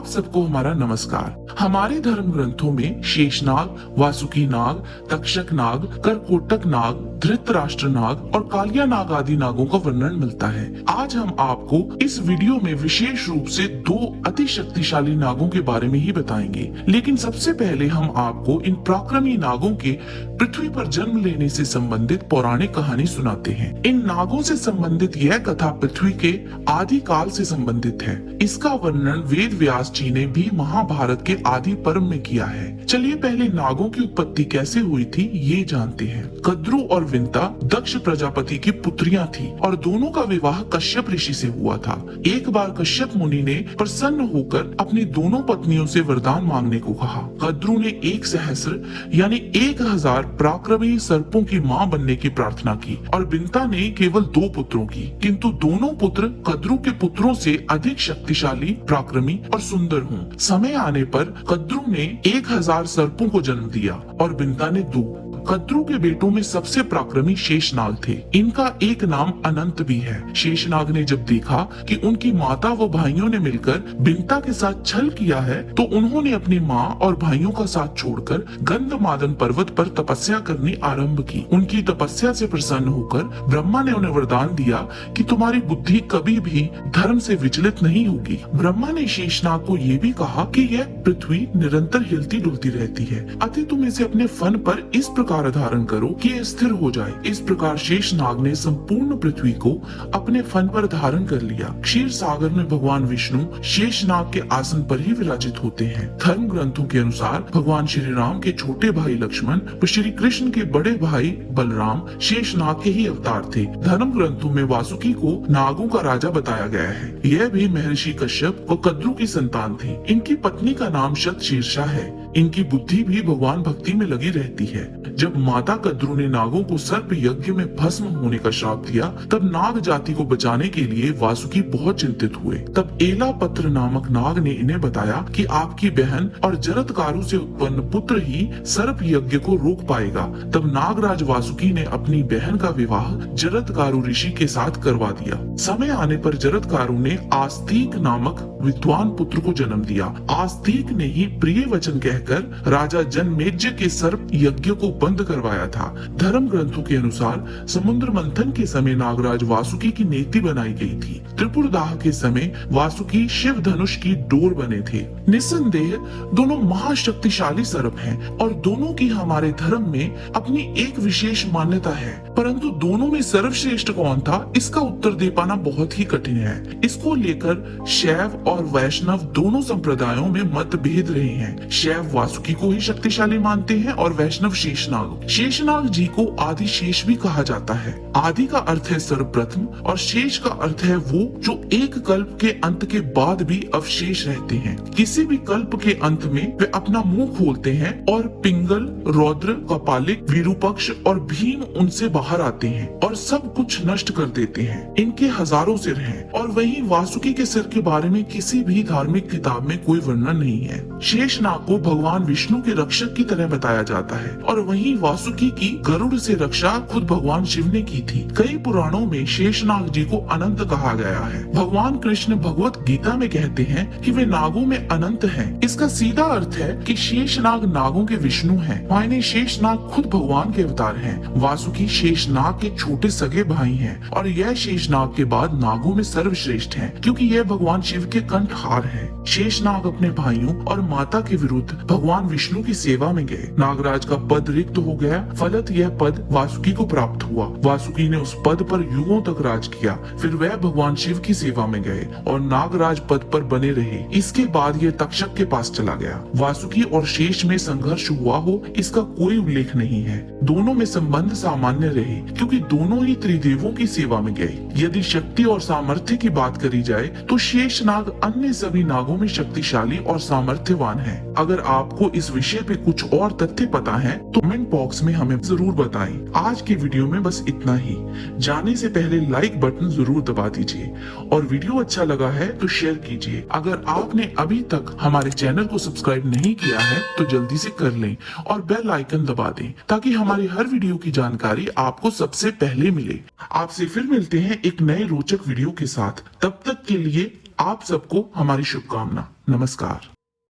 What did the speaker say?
आप सबको हमारा नमस्कार। हमारे धर्म ग्रंथों में शेषनाग, वासुकी नाग, तक्षक नाग, करकोटक नाग, धृतराष्ट्र नाग और कालिया नाग आदि नागों का वर्णन मिलता है। आज हम आपको इस वीडियो में विशेष रूप से दो अति शक्तिशाली नागों के बारे में ही बताएंगे। लेकिन सबसे पहले हम आपको इन पराक्रमी नागों के पृथ्वी पर जन्म लेने से संबंधित पौराणिक कहानी सुनाते हैं। इन नागों से संबंधित यह कथा पृथ्वी के आदि काल से संबंधित है। इसका वर्णन वेद व्यास जी ने भी महाभारत के आदि पर्व में किया है। चलिए पहले नागों की उत्पत्ति कैसे हुई थी ये जानते हैं। कद्रु और विंता दक्ष प्रजापति की पुत्रियां थी और दोनों का विवाह कश्यप ऋषि से हुआ था। एक बार कश्यप मुनि ने प्रसन्न होकर अपनी दोनों पत्नियों से वरदान मांगने को कहा। कद्रु ने 1 सहस्र यानी 1000 पराक्रमी सर्पों की मां बनने की प्रार्थना की और विंता ने केवल 2 पुत्रों की, किंतु दोनों पुत्र कद्रु के पुत्रों से अधिक शक्तिशाली, पराक्रमी और सुंदर हों। समय आने पर कद्रु ने 1000 सर्पों को जन्म दिया और विंता ने 2। कद्रु के बेटों में सबसे पराक्रमी शेषनाग थे। इनका एक नाम अनंत भी है। शेषनाग ने जब देखा कि उनकी माता व भाइयों ने मिलकर विंता के साथ छल किया है, तो उन्होंने अपनी माँ और भाइयों का साथ छोड़कर गंधमादन पर्वत पर तपस्या करनी आरंभ की। उनकी तपस्या से प्रसन्न होकर ब्रह्मा ने उन्हें वरदान दिया कि तुम्हारी बुद्धि कभी भी धर्म से विचलित नहीं होगी। ब्रह्मा ने शेषनाग को ये भी कहा कि यह पृथ्वी निरंतर हिलती डुलती रहती है, अतः तुम इसे अपने फन पर इस प्रकार धारण करो कि यह स्थिर हो जाए। इस प्रकार शेषनाग ने संपूर्ण पृथ्वी को अपने फन पर धारण कर लिया। क्षीर सागर में भगवान विष्णु शेषनाग के आसन पर ही विराजित होते हैं। धर्म ग्रंथों के अनुसार भगवान श्री राम के छोटे भाई लक्ष्मण व श्री कृष्ण के बड़े भाई बलराम शेषनाग के ही अवतार थे। धर्म ग्रंथों में वासुकी को नागों का राजा बताया गया है। यह भी महर्षि कश्यप व कद्रु की संतान थी। इनकी पत्नी का नाम शतशीर्षा है। इनकी बुद्धि भी भगवान भक्ति में लगी रहती है। जब माता कद्रु ने नागों को सर्प यज्ञ में भस्म होने का श्राप दिया, तब नाग जाति को बचाने के लिए वासुकी बहुत चिंतित हुए। तब एलापत्र नामक नाग ने इन्हें बताया कि आपकी बहन और जरत्कारु से उत्पन्न पुत्र ही सर्प यज्ञ को रोक पाएगा। तब नागराज वासुकी ने अपनी बहन का विवाह जरत्कारु ऋषि के साथ करवा दिया। समय आने पर जरत्कारु ने आस्तिक नामक विद्वान पुत्र को जन्म दिया। आस्तिक ने ही प्रिय वचन कहकर राजा जनमेजय के सर्प यज्ञ को बंद करवाया था। धर्म ग्रंथों के अनुसार समुद्र मंथन के समय नागराज वासुकी की नेति बनाई गई थी। त्रिपुरदाह के समय वासुकी शिव धनुष की डोर बने थे। निस्संदेह दोनों महाशक्तिशाली सर्प हैं और दोनों की हमारे धर्म में अपनी एक विशेष मान्यता है, परंतु दोनों में सर्वश्रेष्ठ कौन था, इसका उत्तर दे पाना बहुत ही कठिन है। इसको लेकर शैव और वैष्णव दोनों संप्रदायों में मतभेद रहे हैं। शैव वासुकी को ही शक्तिशाली मानते हैं और वैष्णव शेषनाग। शेषनाग जी को आदि शेष भी कहा जाता है। आदि का अर्थ है सर्वप्रथम और शेष का अर्थ है वो जो एक कल्प के अंत के बाद भी अवशेष रहते हैं। किसी भी कल्प के अंत में वे अपना मुंह खोलते हैं और पिंगल, रौद्र, कपालिक, विरूपक्ष और भीम उनसे बाहर आते हैं और सब कुछ नष्ट कर देते हैं। इनके हजारों सिर हैं और वहीं वासुकी के सिर के बारे में किसी भी धार्मिक किताब में कोई वर्णन नहीं है। शेषनाग को भगवान विष्णु के रक्षक की तरह बताया जाता है और वहीं वासुकी की गरुड़ से रक्षा खुद भगवान शिव ने की थी। कई पुराणों में शेषनाग जी को अनंत कहा गया है। भगवान कृष्ण भगवत गीता में कहते हैं कि वे नागों में अनंत हैं। इसका सीधा अर्थ है कि शेषनाग नागों के विष्णु हैं, मायने शेषनाग खुद भगवान के अवतार हैं। वासुकी शेषनाग के छोटे सगे भाई हैं और यह शेषनाग के बाद नागों में सर्वश्रेष्ठ हैं, क्योंकि यह भगवान शिव के कंठहार है। शेषनाग अपने भाइयों और माता के विरुद्ध भगवान विष्णु की सेवा में गए। नागराज का पद रिक्त हो गया, फलत यह पद वासुकी को प्राप्त हुआ। वासुकी ने उस पद पर युगों तक राज किया। फिर वह भगवान शिव की सेवा में गए और नागराज पद पर बने रहे। इसके बाद यह तक्षक के पास चला गया। वासुकी और शेष में संघर्ष हुआ हो इसका कोई उल्लेख नहीं है। दोनों में संबंध सामान्य रहे क्योंकि दोनों ही त्रिदेवों की सेवा में गए। यदि शक्ति और सामर्थ्य की बात करी जाए तो शेषनाग अन्य सभी नागों में शक्तिशाली और सामर्थ्यवान है। अगर आपको इस विषय पे कुछ और तथ्य पता है तो कमेंट बॉक्स में हमें जरूर बताएं। आज की वीडियो में बस इतना ही। जाने से पहले लाइक बटन जरूर दबा दीजिए और वीडियो अच्छा लगा है तो शेयर कीजिए। अगर आपने अभी तक हमारे चैनल को सब्सक्राइब नहीं किया है तो जल्दी से कर लें और बेल आइकन दबा दें ताकि हमारी हर वीडियो की जानकारी आपको सबसे पहले मिले। आपसे फिर मिलते हैं एक नए रोचक वीडियो के साथ। तब तक के लिए आप सबको हमारी शुभकामना। नमस्कार।